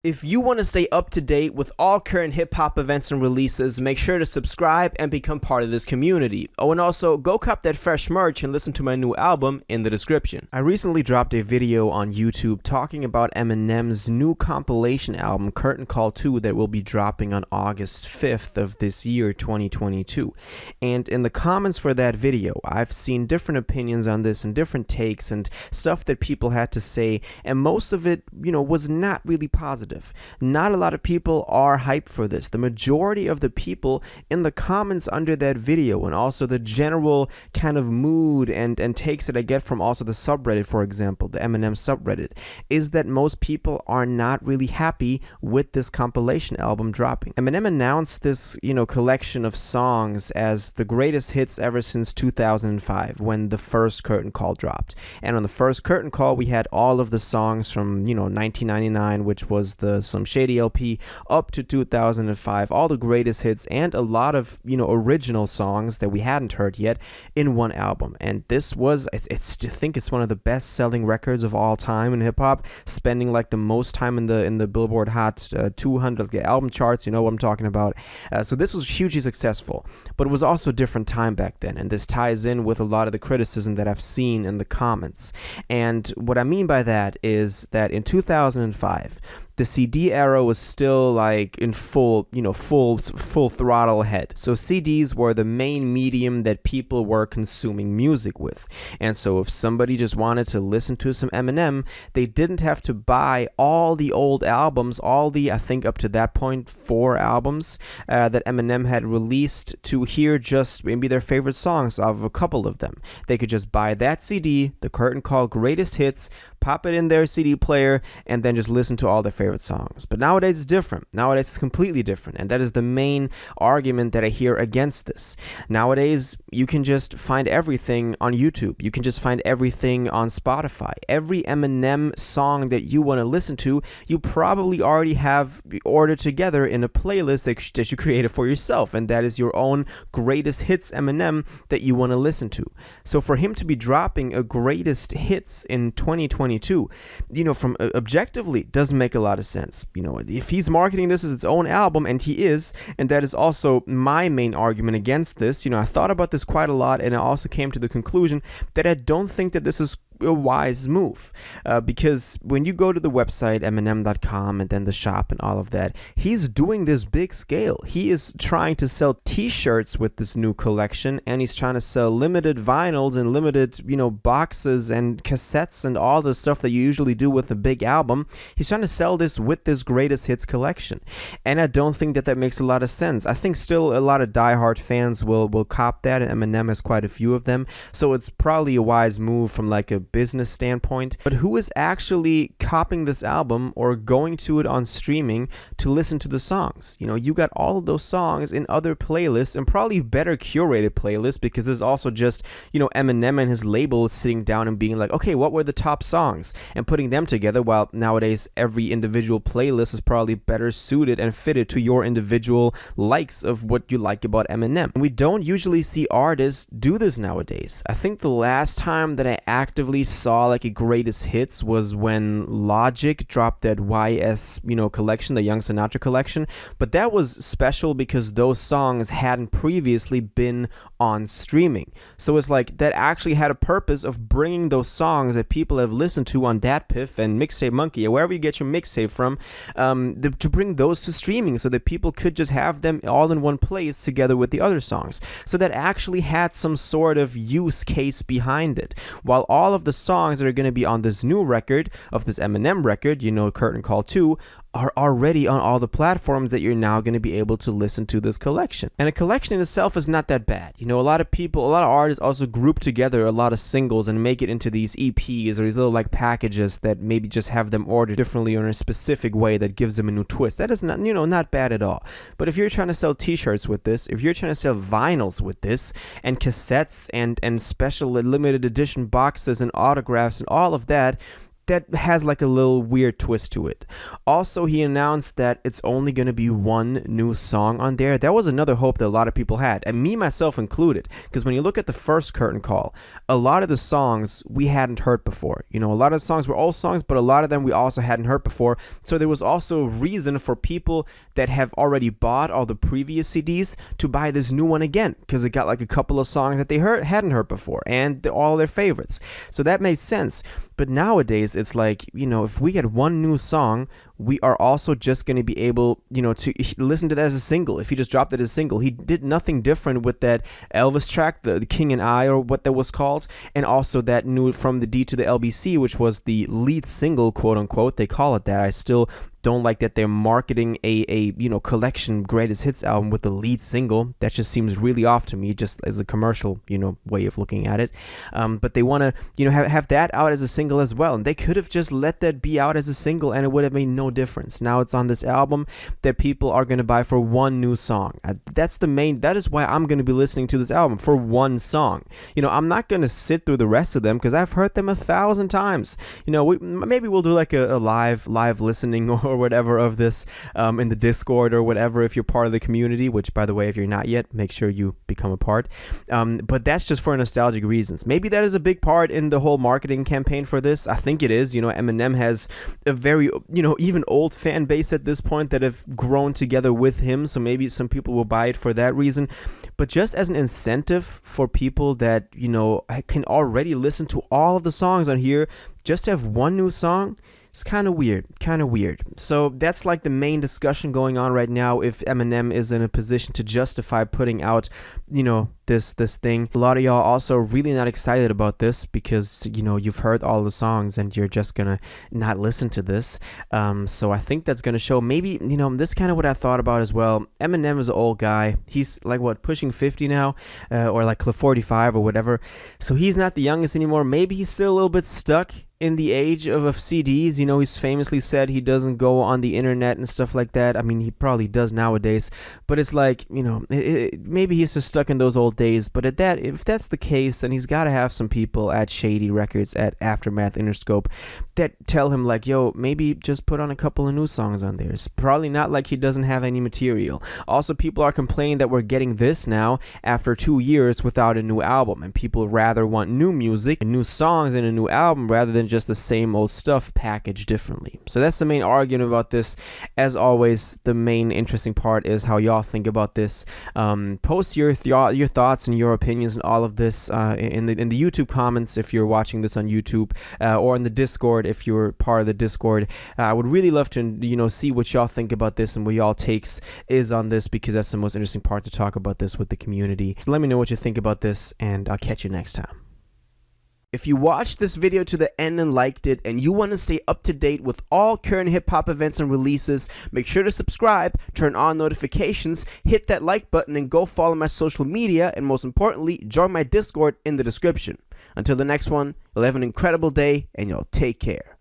If you want to stay up to date with all current hip-hop events and releases, make sure to subscribe and become part of this community. Oh, and also, go cop that fresh merch and listen to my new album in the description. I recently dropped a video on YouTube talking about Eminem's new compilation album, Curtain Call 2, that will be dropping on August 5th of this year, 2022. And in the comments for that video, I've seen different opinions on this and different takes and stuff that people had to say, and most of it, was not really positive. Not a lot of people are hyped for this. The majority of the people in the comments under that video, and also the general kind of mood and takes that I get from also the subreddit, for example, the Eminem subreddit, is that most people are not really happy with this compilation album dropping. Eminem announced this, collection of songs as the greatest hits ever since 2005, when the first Curtain Call dropped. And on the first Curtain Call, we had all of the songs from, 1999, which was the Some Shady LP, up to 2005, all the greatest hits and a lot of original songs that we hadn't heard yet in one album. And this was, I think it's one of the best selling records of all time in hip hop, spending like the most time in the Billboard Hot 200 album charts. You know what I'm talking about. So this was hugely successful, but it was also a different time back then, and this ties in with a lot of the criticism that I've seen in the comments. And what I mean by that is that in 2005, the CD era was still like in full throttle ahead. So CDs were the main medium that people were consuming music with. And so if somebody just wanted to listen to some Eminem, they didn't have to buy all the old albums, all the, I think up to that point, 4 albums that Eminem had released, to hear just maybe their favorite songs of a couple of them. They could just buy that CD, the Curtain Call Greatest Hits, pop it in their CD player, and then just listen to all their favorite songs. But nowadays it's different. Nowadays it's completely different, and that is the main argument that I hear against this. Nowadays you can just find everything on YouTube. You can just find everything on Spotify. Every Eminem song that you want to listen to, you probably already have ordered together in a playlist that you created for yourself, and that is your own greatest hits Eminem that you want to listen to. So for him to be dropping a greatest hits in 2022, from objectively, doesn't make a lot of sense. If he's marketing this as its own album, and he is, and that is also my main argument against this. I thought about this quite a lot, and I also came to the conclusion that I don't think that this is a wise move, because when you go to the website Eminem.com and then the shop and all of that, he's doing this big scale. He is trying to sell t-shirts with this new collection, and he's trying to sell limited vinyls and limited boxes and cassettes and all the stuff that you usually do with a big album. He's trying to sell this with this greatest hits collection, and I don't think that makes a lot of sense. I think still a lot of diehard fans will cop that, and Eminem has quite a few of them, so it's probably a wise move from like a business standpoint. But who is actually copying this album or going to it on streaming to listen to the songs? You got all of those songs in other playlists, and probably better curated playlists, because there's also just Eminem and his label sitting down and being like, okay, what were the top songs, and putting them together. While nowadays every individual playlist is probably better suited and fitted to your individual likes of what you like about Eminem. And we don't usually see artists do this nowadays. I think the last time that I actively saw like a greatest hits was when Logic dropped that YS collection, the Young Sinatra collection, but that was special because those songs hadn't previously been on streaming. So it's like that actually had a purpose of bringing those songs that people have listened to on DatPiff and Mixtape Monkey or wherever you get your mixtape from, to bring those to streaming so that people could just have them all in one place together with the other songs. So that actually had some sort of use case behind it. While all of the songs that are going to be on this new record, of this Eminem record, Curtain Call 2, are already on all the platforms that you're now going to be able to listen to this collection. And a collection in itself is not that bad. A lot of artists also group together a lot of singles and make it into these EPs or these little like packages that maybe just have them ordered differently or in a specific way that gives them a new twist. That is not, not bad at all. But if you're trying to sell t-shirts with this, if you're trying to sell vinyls with this, and cassettes and special limited edition boxes and autographs and all of that, that has like a little weird twist to it. Also, he announced that it's only going to be one new song on there. That was another hope that a lot of people had, and me myself included, because when you look at the first curtain call, a lot of the songs we hadn't heard before. You know, a lot of the songs were old songs, but a lot of them we also hadn't heard before. So there was also reason for people that have already bought all the previous CDs to buy this new one again, because it got like a couple of songs that they hadn't heard before, and all their favorites. So that made sense. But nowadays, it's like, you know, if we get one new song, we are also just going to be able, you know, to listen to that as a single. If he just dropped it as a single, he did nothing different with that Elvis track, the King and I, or what that was called, and also that new From the D to the LBC, which was the lead single, quote unquote. They call it that. I still don't like that they're marketing a you know, collection greatest hits album with the lead single. That just seems really off to me, just as a commercial, you know, way of looking at it. But they want to, you know, have that out as a single as well, and they could have just let that be out as a single and it would have made no difference. Now it's on this album that people are going to buy for one new song. That is why I'm going to be listening to this album, for one song. You know, I'm not going to sit through the rest of them because I've heard them 1,000 times. You know, maybe we'll do like a live listening or whatever of this in the Discord or whatever, if you're part of the community, which, by the way, if you're not yet, make sure you become a part. But that's just for nostalgic reasons. Maybe that is a big part in the whole marketing campaign for this. I think it is. You know, Eminem has a very, you know, even old fan base at this point that have grown together with him, so maybe some people will buy it for that reason. But just as an incentive for people that, you know, can already listen to all of the songs on here, just to have one new song, it's kind of weird. So that's like the main discussion going on right now, if Eminem is in a position to justify putting out, you know, this thing. A lot of y'all also really not excited about this because, you know, you've heard all the songs and you're just gonna not listen to this. So I think that's gonna show. Maybe, you know, this kind of what I thought about as well. Eminem is an old guy. He's like, what, pushing 50 now, or like 45 or whatever. So he's not the youngest anymore. Maybe he's still a little bit stuck in the age of CDs. You know, he's famously said he doesn't go on the internet and stuff like that. I mean, he probably does nowadays, but it's like, you know, maybe he's just stuck in those old days. But if that's the case, then he's got to have some people at Shady Records, at Aftermath, Interscope, that tell him like, yo, maybe just put on a couple of new songs on there. It's probably not like he doesn't have any material. Also, people are complaining that we're getting this now after 2 years without a new album, and people rather want new music and new songs and a new album rather than just the same old stuff packaged differently. So that's the main argument about this. As always, the main interesting part is how y'all think about this. Post your thoughts and your opinions and all of this in the YouTube comments if you're watching this on YouTube, or in the Discord if you're part of the Discord. I would really love to, you know, see what y'all think about this and what y'all takes is on this, because that's the most interesting part, to talk about this with the community. So let me know what you think about this, and I'll catch you next time. If you watched this video to the end and liked it, and you want to stay up to date with all current hip-hop events and releases, make sure to subscribe, turn on notifications, hit that like button, and go follow my social media, and most importantly, join my Discord in the description. Until the next one, you'll have an incredible day, and y'all take care.